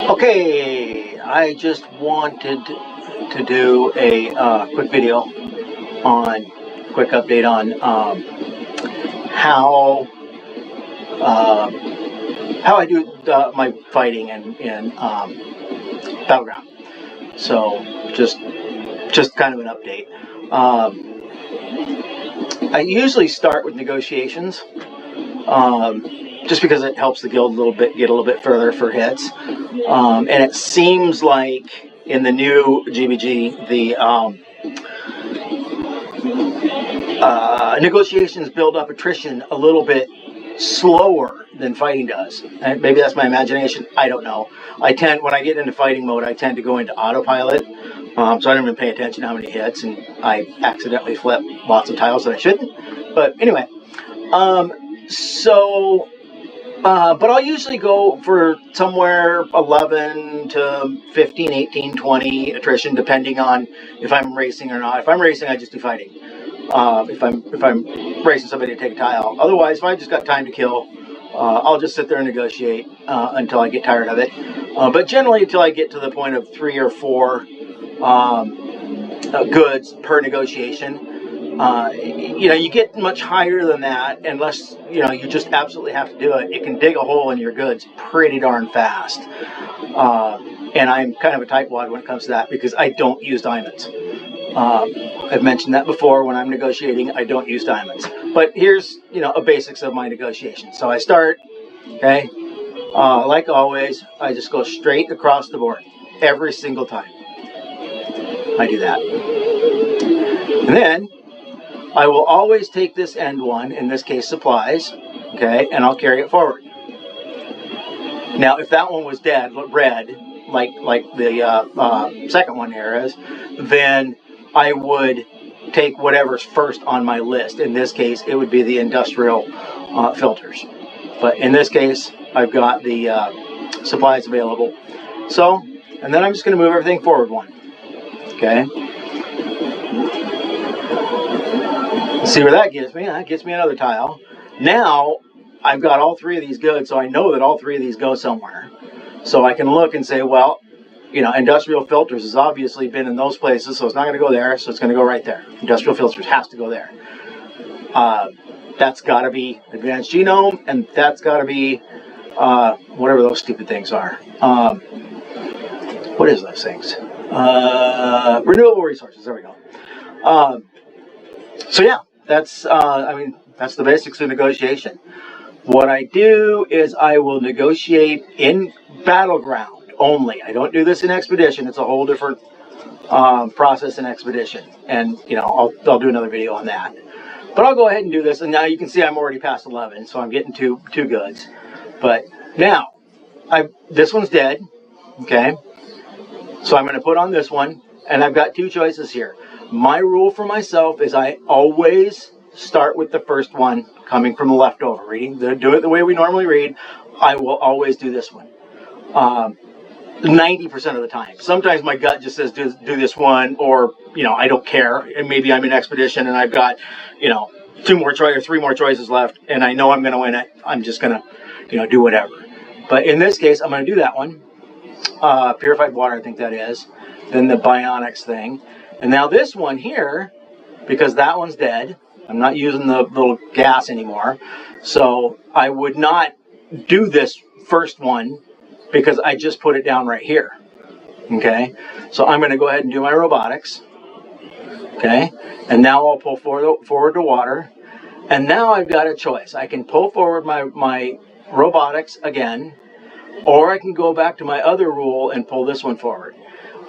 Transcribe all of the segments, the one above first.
Okay, I just wanted to do a quick video on, quick update on how uh, how I do my fighting in Battleground. So just kind of an update. I usually start with negotiations, just because it helps the guild get a little bit further for hits. And it seems like in the new GBG, the negotiations build up attrition a little bit slower than fighting does. And maybe that's my imagination. I don't know. When I get into fighting mode, I tend to go into autopilot. So I don't even pay attention to how many hits, and I accidentally flip lots of tiles that I shouldn't. But anyway, but I'll usually go for somewhere 11 to 15, 18, 20 attrition, depending on if I'm racing or not. If I'm racing, I just do fighting. If I'm racing somebody to take a tile. Otherwise, if I just got time to kill, I'll just sit there and negotiate until I get tired of it. But generally, until I get to the point of 3 or 4 goods per negotiation. You get much higher than that unless, you just absolutely have to do it. It can dig a hole in your goods pretty darn fast. And I'm kind of a tightwad when it comes to that because I don't use diamonds. I've mentioned that before. When I'm negotiating, I don't use diamonds. But here's, a basics of my negotiation. So I start, okay, like always, I just go straight across the board every single time. I do that. And then I will always take this end one, in this case supplies, okay, and I'll carry it forward. Now, if that one was dead, red, like the second one here is, then I would take whatever's first on my list. In this case, it would be the industrial filters. But in this case, I've got the supplies available. So, and then I'm just going to move everything forward one. Okay. See where that gets me? That gets me another tile. Now, I've got all 3 of these goods, so I know that all 3 of these go somewhere. So I can look and say, well, industrial filters has obviously been in those places, so it's not going to go there, so it's going to go right there. Industrial filters has to go there. That's got to be advanced genome, and that's got to be whatever those stupid things are. What is those things? Renewable resources. There we go. So yeah, that's the basics of negotiation. What I do is I will negotiate in Battleground only. I don't do this in Expedition. It's a whole different process in Expedition, and I'll do another video on that. But I'll go ahead and do this, and now you can see I'm already past 11, so I'm getting two goods. But now, this one's dead. Okay, so I'm going to put on this one, and I've got 2 choices here. My rule for myself is I always start with the first one coming from the leftover. Do it the way we normally read. I will always do this one. 90% of the time. Sometimes my gut just says do this one, or I don't care. And maybe I'm in Expedition and I've got 2 more choices or 3 more choices left, and I know I'm going to win it. I'm just going to do whatever. But in this case, I'm going to do that one. Purified water, I think that is. Then the bionics thing. And now this one here, because that one's dead, I'm not using the little gas anymore. So I would not do this first one because I just put it down right here. Okay, so I'm going to go ahead and do my robotics. Okay, and now I'll pull forward to water. And now I've got a choice. I can pull forward my robotics again, or I can go back to my other rule and pull this one forward.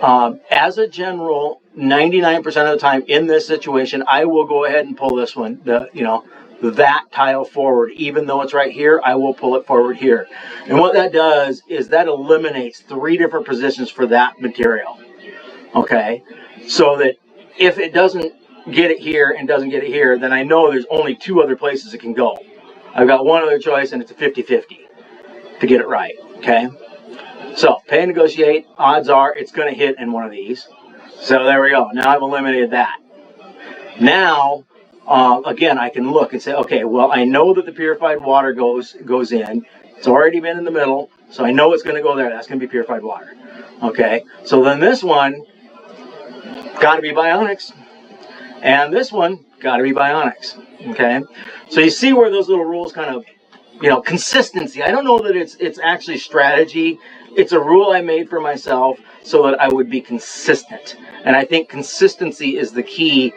As a general, 99% of the time in this situation, I will go ahead and pull this one, that tile forward. Even though it's right here, I will pull it forward here. And what that does is that eliminates 3 different positions for that material. Okay, so that if it doesn't get it here and doesn't get it here, then I know there's only 2 other places it can go. I've got one other choice, and it's a 50-50 to get it right. Okay. So, pay and negotiate, odds are it's going to hit in one of these. So there we go. Now I've eliminated that. Now, again, I can look and say, okay, well, I know that the purified water goes in. It's already been in the middle. So I know it's going to go there. That's going to be purified water. Okay, so then this one got to be bionics, and this one got to be bionics. Okay, so you see where those little rules kind of, you know, consistency. I don't know that it's actually strategy. It's a rule I made for myself so that I would be consistent, and I think consistency is the key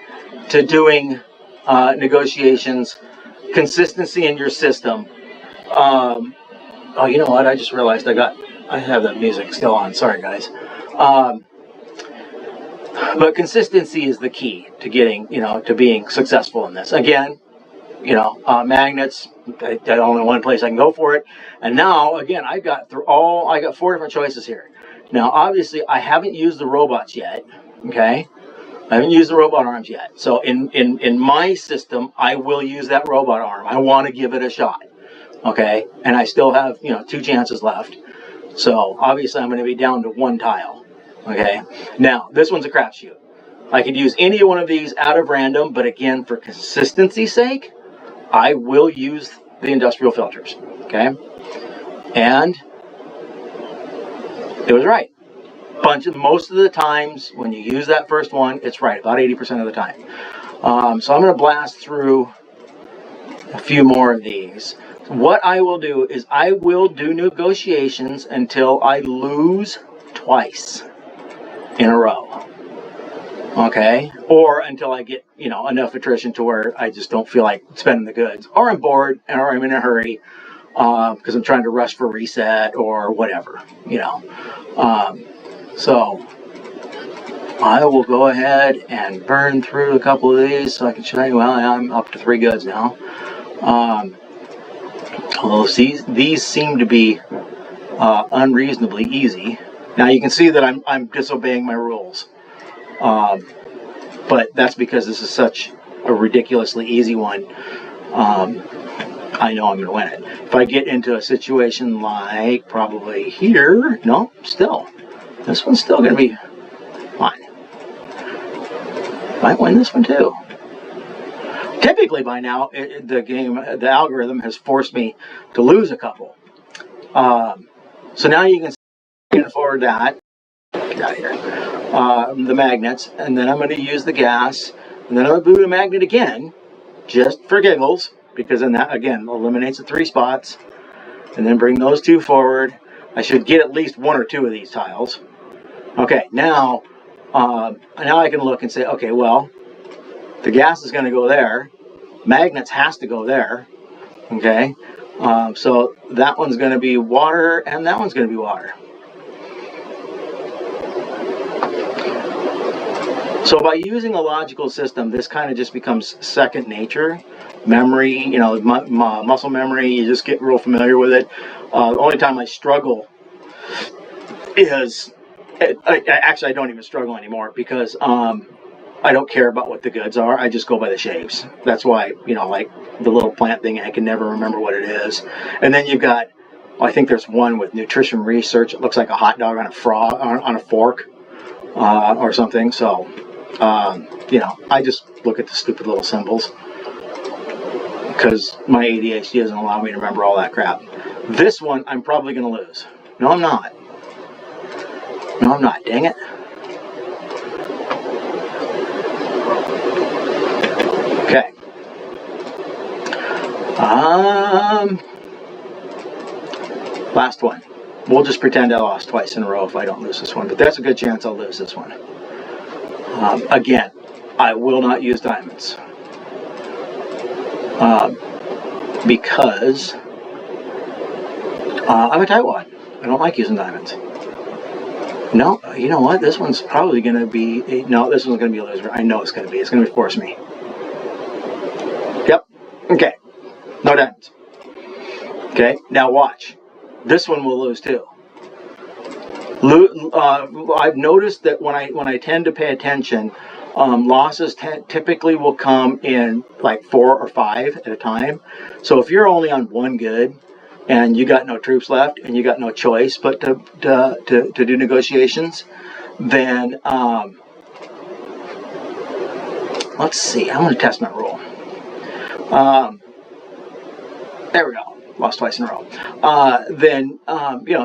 to doing negotiations. Consistency in your system. Oh, you know what? I just realized I have that music still on. Sorry, guys. But consistency is the key to getting, you know, to being successful in this. Again, you know, magnets. There's only one place I can go for it. And now, again, I got 4 different choices here. Now, obviously, I haven't used the robots yet. Okay, I haven't used the robot arms yet. So in my system, I will use that robot arm. I want to give it a shot. Okay, and I still have, you know, 2 chances left. So obviously I'm going to be down to 1 tile. Okay, now this one's a crapshoot. I could use any one of these out of random, but again, for consistency's sake, I will use the industrial filters. Okay, and it was right. Most of the times when you use that first one, it's right about 80% of the time. So I'm going to blast through a few more of these. What I will do is I will do negotiations until I lose twice in a row. Okay? Or until I get, you know, enough attrition to where I just don't feel like spending the goods. Or I'm bored, or I'm in a hurry because I'm trying to rush for reset or whatever, you know. So I will go ahead and burn through a couple of these so I can show you. Well, I'm up to 3 goods now. Although these seem to be unreasonably easy. Now you can see that I'm disobeying my rules, but that's because this is such a ridiculously easy one. I know I'm going to win it. If I get into a situation like probably here, no, still, this one's still going to be fine. Might win this one too. Typically by now, the algorithm has forced me to lose a couple. So now you can forward that. Get out of here. The magnets, and then I'm going to use the gas, and then I'm going to boot a magnet again, just for giggles, because then that again eliminates the 3 spots, and then bring those 2 forward. I should get at least 1 or 2 of these tiles. Okay, now I can look and say, okay, well, the gas is going to go there. Magnets has to go there. Okay, so that one's going to be water, and that one's going to be water. So by using a logical system, this kind of just becomes second nature. Memory, you know, muscle memory, you just get real familiar with it. The only time I struggle is, actually I don't even struggle anymore because I don't care about what the goods are. I just go by the shapes. That's why, you know, like the little plant thing, I can never remember what it is. And then you've got, I think there's one with nutrition research. It looks like a hot dog on a fork or something. So, you know, I just look at the stupid little symbols because my ADHD doesn't allow me to remember all that crap. This one, I'm probably going to lose. No, I'm not. No, I'm not. Dang it. Okay. Last one. We'll just pretend I lost twice in a row if I don't lose this one, but there's a good chance I'll lose this one. Again, I will not use diamonds because I'm a tightwad. I don't like using diamonds. No, you know what? This one's probably going to be no. This one's going to be a loser. I know it's going to be. It's going to force me. Yep. Okay. No diamonds. Okay. Now watch. This one will lose too. I've noticed that when I tend to pay attention, losses typically will come in like 4 or 5 at a time. So if you're only on 1 good and you got no troops left and you got no choice but to do negotiations, then let's see. I'm going to test my rule. There we go. lost twice in a row. Then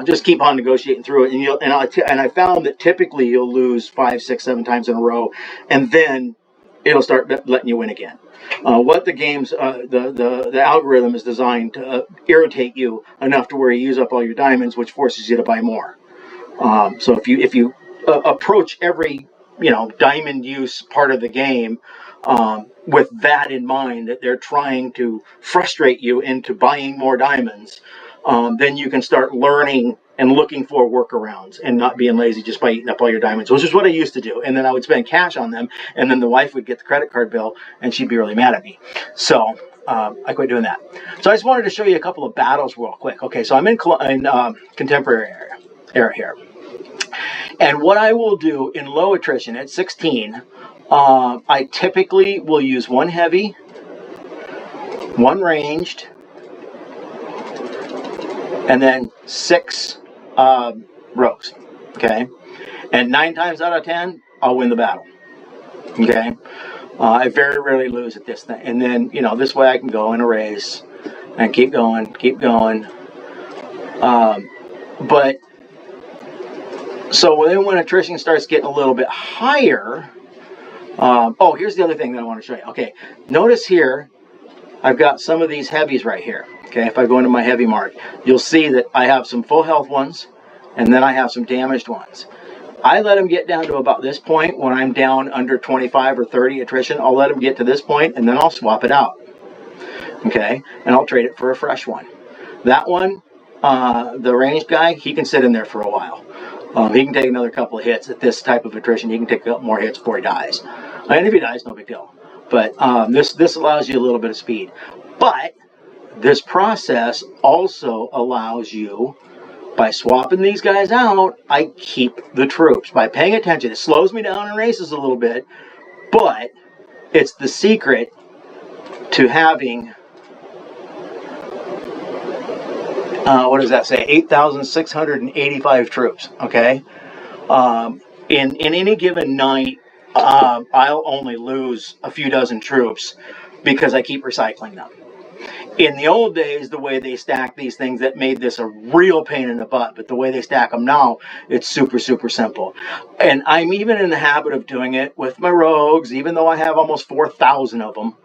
just keep on negotiating through it, and I found that typically you'll lose 5, 6, 7 times in a row, and then it'll start letting you win again. What the game's the algorithm is designed to irritate you enough to where you use up all your diamonds, which forces you to buy more. So if you approach every diamond use part of the game with that in mind, that they're trying to frustrate you into buying more diamonds, then you can start learning and looking for workarounds and not being lazy just by eating up all your diamonds, which is what I used to do. And then I would spend cash on them, and then the wife would get the credit card bill, and she'd be really mad at me. So I quit doing that. So I just wanted to show you a couple of battles real quick. Okay, so I'm in contemporary era here. And what I will do in low attrition at 16, I typically will use 1 heavy, 1 ranged, and then 6 rogues. Okay, and 9 times out of 10, I'll win the battle. Okay, I very rarely lose at this thing. And then this way I can go in a race and keep going. But so then when attrition starts getting a little bit higher, here's the other thing that I want to show you. Okay, notice here, I've got some of these heavies right here. Okay, if I go into my heavy mark, you'll see that I have some full health ones, and then I have some damaged ones. I let them get down to about this point. When I'm down under 25 or 30 attrition, I'll let them get to this point, and then I'll swap it out. Okay, and I'll trade it for a fresh one. That one, the ranged guy, he can sit in there for a while. He can take another couple of hits. At this type of attrition, he can take a couple more hits before he dies. And if he dies, no big deal. But this allows you a little bit of speed. But this process also allows you, by swapping these guys out, I keep the troops. By paying attention, it slows me down in races a little bit, but it's the secret to having, what does that say? 8,685 troops, okay? In any given night, I'll only lose a few dozen troops because I keep recycling them. In the old days, the way they stacked these things, that made this a real pain in the butt. But the way they stack them now, it's super, super simple. And I'm even in the habit of doing it with my rogues, even though I have almost 4,000 of them.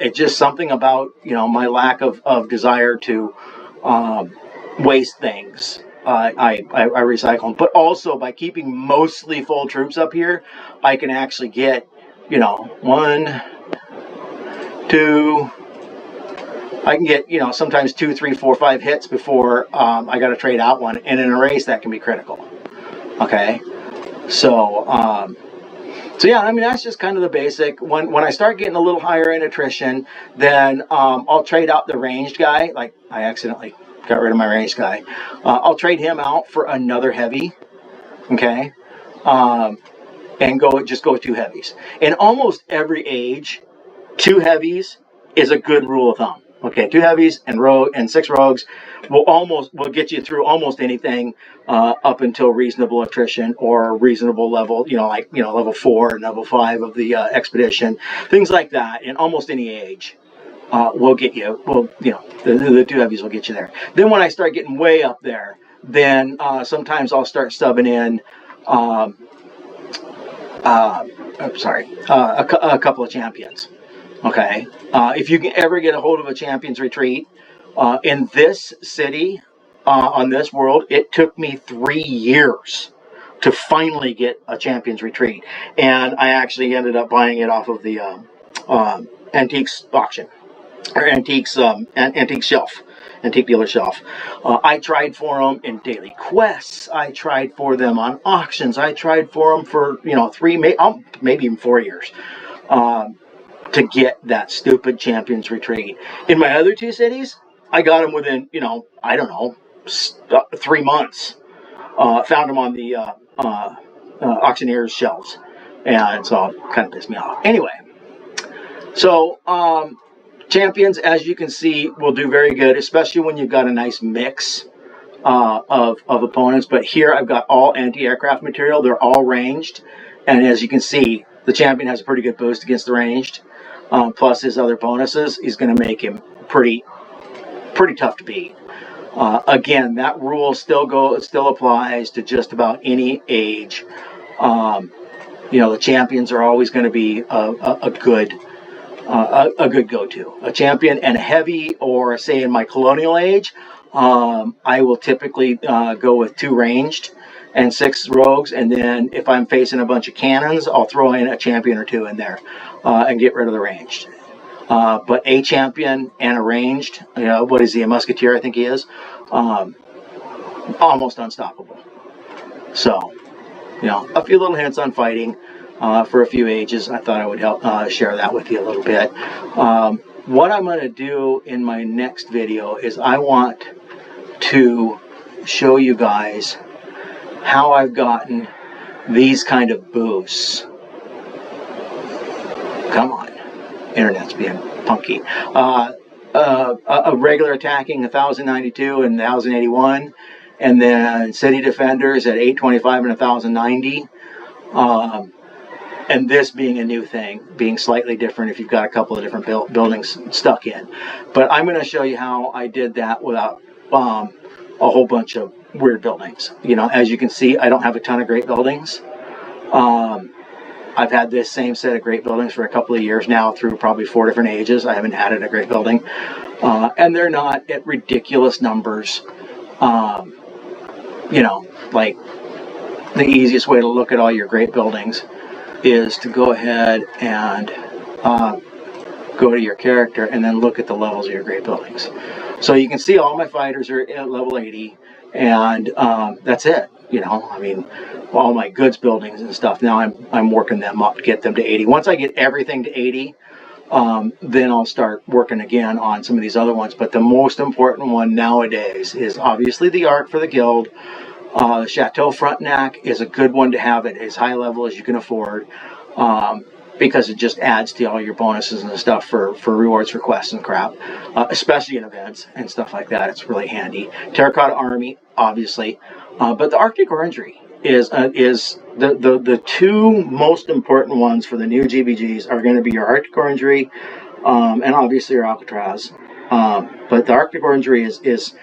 It's just something about, my lack of desire to waste things. I recycle them. But also, by keeping mostly full troops up here, I can actually get, 1, 2... I can get, sometimes 2, 3, 4, 5 hits before I got to trade out one. And in a race, that can be critical. Okay? So yeah, I mean, that's just kind of the basic. When I start getting a little higher in attrition, then I'll trade out the ranged guy. Like, I accidentally got rid of my ranged guy. I'll trade him out for another heavy. Okay? And just go with 2 heavies. In almost every age, 2 heavies is a good rule of thumb. Okay, 2 heavies and 6 rogues will get you through almost anything up until reasonable attrition or reasonable level, level 4 and level 5 of the expedition, things like that. In almost any age, will get you. Well, the 2 heavies will get you there. Then when I start getting way up there, then sometimes I'll start stubbing in. A couple of champions. Okay, if you can ever get a hold of a Champion's Retreat, in this city, on this world, it took me 3 years to finally get a Champion's Retreat. And I actually ended up buying it off of the antiques auction, or antiques shelf, antique dealer shelf. I tried for them in daily quests. I tried for them on auctions. I tried for them for, 3, maybe even 4 years. To get that stupid Champion's Retreat. In my other 2 cities, I got them within, 3 months. Found them on the auctioneer's shelves. And so it kind of pissed me off. Anyway, so champions, as you can see, will do very good, especially when you've got a nice mix of opponents. But here I've got all anti-aircraft material. They're all ranged. And as you can see, the champion has a pretty good boost against the ranged. Plus his other bonuses, he's going to make him pretty pretty tough to beat. Again, that rule still applies to just about any age. The champions are always going to be a good go-to. A champion and a heavy, or say in my colonial age, I will typically go with 2 ranged and 6 rogues, and then if I'm facing a bunch of cannons, I'll throw in a champion or 2 in there and get rid of the ranged. But a champion and a ranged, what is he, a musketeer, I think he is, almost unstoppable. So, a few little hints on fighting for a few ages. I thought I would help share that with you a little bit. What I'm going to do in my next video is I want to show you guys how I've gotten these kind of boosts. Come on, internet's being punky. A regular attacking 1092 and 1081, and then city defenders at 825 and 1090. And this being a new thing, being slightly different if you've got a couple of different buildings stuck in. But I'm going to show you how I did that without a whole bunch of weird buildings. As you can see, I don't have a ton of great buildings. I've had this same set of great buildings for a couple of years now through probably 4 different ages. I haven't added a great building. And they're not at ridiculous numbers. Like the easiest way to look at all your great buildings is to go ahead and go to your character and then look at the levels of your great buildings. So you can see all my fighters are at level 80, and that's it. All my goods buildings and stuff. Now I'm working them up to get them to 80. Once I get everything to 80, then I'll start working again on some of these other ones. But the most important one nowadays is obviously the art for the guild. The Chateau Frontenac is a good one to have at as high level as you can afford, because it just adds to all your bonuses and stuff for rewards for quests and crap, especially in events and stuff like that. It's really handy. Terracotta Army, obviously, but the Arctic Orangery is the 2 most important ones for the new GBGs are going to be your Arctic Orangery and obviously your Alcatraz. But the Arctic Orangery is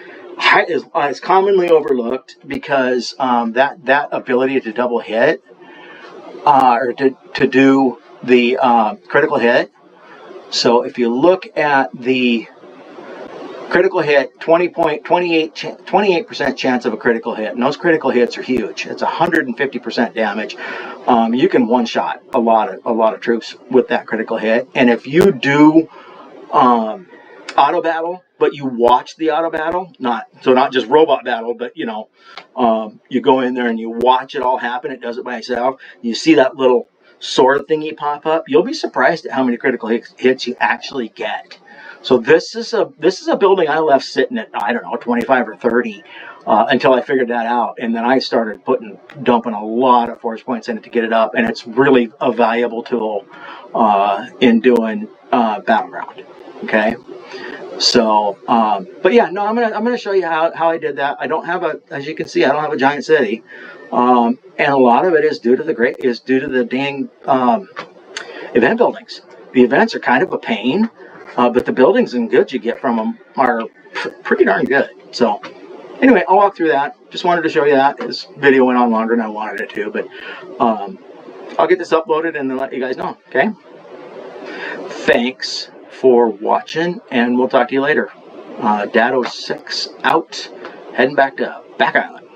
commonly overlooked because that ability to double hit or to do the critical hit. So if you look at the critical hit, 28% chance of a critical hit, and those critical hits are huge. It's 150% damage. You can one-shot a lot of troops with that critical hit, and if you do auto battle, but you watch the auto battle, not just robot battle, but you go in there and you watch it all happen. It does it by itself. You see that little sword thingy pop up. You'll be surprised at how many critical hits you actually get. So this is a building I left sitting at, I don't know, 25 or 30 until I figured that out, and then I started dumping a lot of force points in it to get it up, and it's really a valuable tool in doing Battleground. Okay. So, but yeah, no, I'm gonna show you how I did that. I don't have as you can see, I don't have a giant city, and a lot of it is due to the dang event buildings. The events are kind of a pain, but the buildings and goods you get from them are pretty darn good. So, anyway, I'll walk through that. Just wanted to show you that. This video went on longer than I wanted it to, but I'll get this uploaded and then let you guys know. Okay. Thanks for watching, and we'll talk to you later. Dado 6 out, heading back to Back Island.